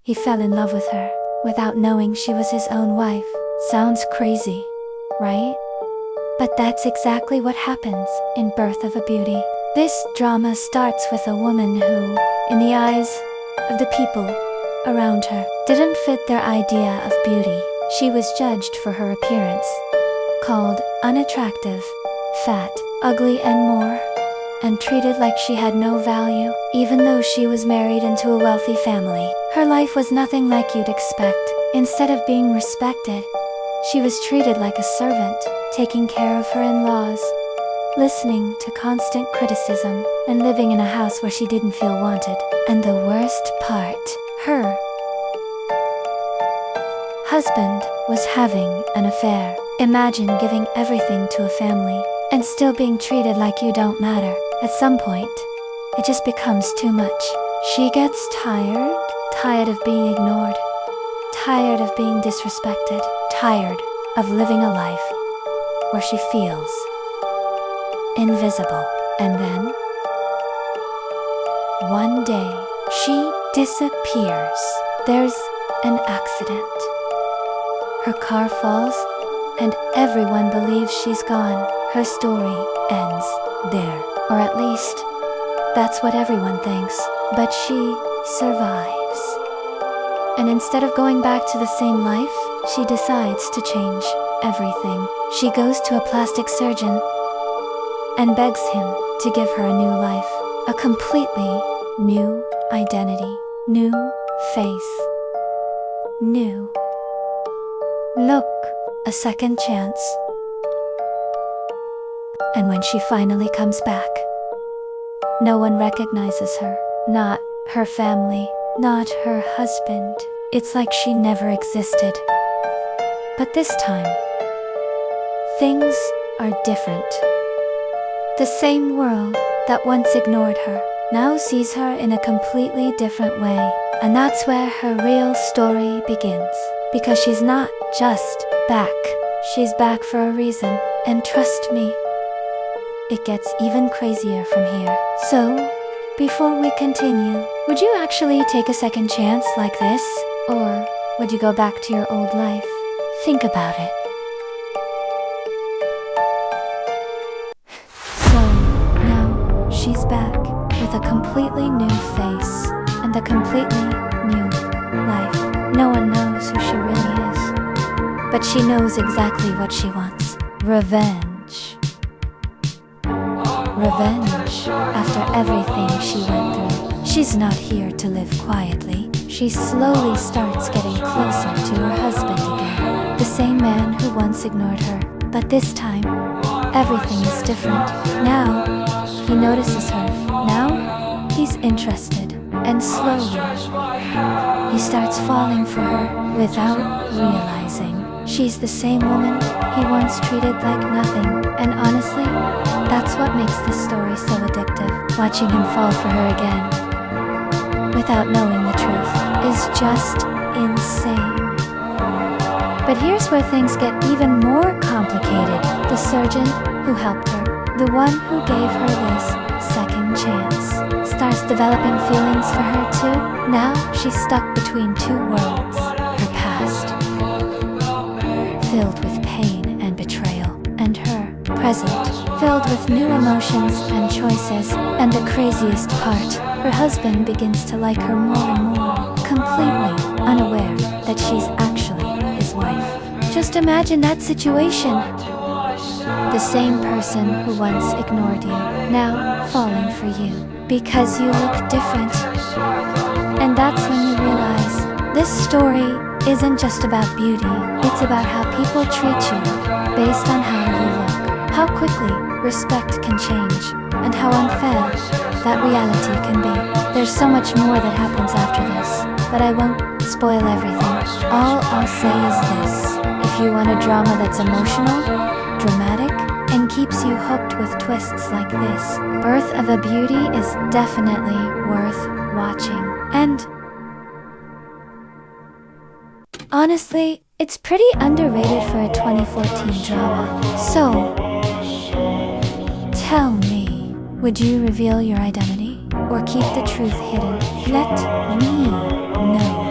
He fell in love with her, without knowing she was his own wife. Sounds crazy, right? But that's exactly what happens in Birth of a Beauty. This drama starts with a woman who, in the eyes of the people around her, didn't fit their idea of beauty. She was judged for her appearance, called unattractive, fat, ugly and more, and treated like she had no value, even though she was married into a wealthy family. Her life was nothing like you'd expect. Instead of being respected, she was treated like a servant, taking care of her in-laws, listening to constant criticism, and living in a house where she didn't feel wanted. And the worst part, her husband was having an affair. Imagine giving everything to a family and still being treated like you don't matter. At some point, it just becomes too much. She gets tired of being ignored, tired of being disrespected, tired of living a life where she feels invisible. And then, one day, she disappears. There's an accident. Her car falls, and everyone believes she's gone. Her story ends there. Or at least, that's what everyone thinks. But she survives. And instead of going back to the same life, she decides to change everything. She goes to a plastic surgeon and begs him to give her a new life, a completely new identity, new face, new look, a second chance. And when she finally comes back, no one recognizes her, not her family, not her husband. It's like she never existed. But this time, things are different. The same world that once ignored her now sees her in a completely different way. And that's where her real story begins. Because she's not just back. She's back for a reason. And trust me, it gets even crazier from here. So, before we continue, would you actually take a second chance like this? Or would you go back to your old life? Think about it. So, now she's back with a completely new face and a completely new life. No one knows who she really is, but she knows exactly what she wants. Revenge. Revenge after everything she went through. She's not here to live quietly. She slowly starts getting closer to her husband again. The same man who once ignored her. But this time, everything is different. Now, he notices her. Now, he's interested. And slowly, he starts falling for her without realizing. She's the same woman he once treated like nothing. And honestly, that's what makes this story so addictive. Watching him fall for her again, without knowing the truth, is just insane. But here's where things get even more complicated. The surgeon who helped her, the one who gave her this second chance, starts developing feelings for her too. Now she's stuck between two worlds. Her past, filled with pain and betrayal, and her present, filled with new emotions and choices. And the craziest part, her husband begins to like her more and more, completely unaware that she's actually his wife. Just imagine that situation. The same person who once ignored you, now falling for you, because you look different. And that's when you realize, this story isn't just about beauty, it's about how people treat you, based on how you look, how quickly respect can change, and how unfair that reality can be. There's so much more that happens after this, but I won't spoil everything. All I'll say is this: if you want a drama that's emotional, dramatic, and keeps you hooked with twists like this, Birth of a Beauty is definitely worth watching. And honestly, it's pretty underrated for a 2014 drama. So, tell me, would you reveal your identity or keep the truth hidden? Let me know.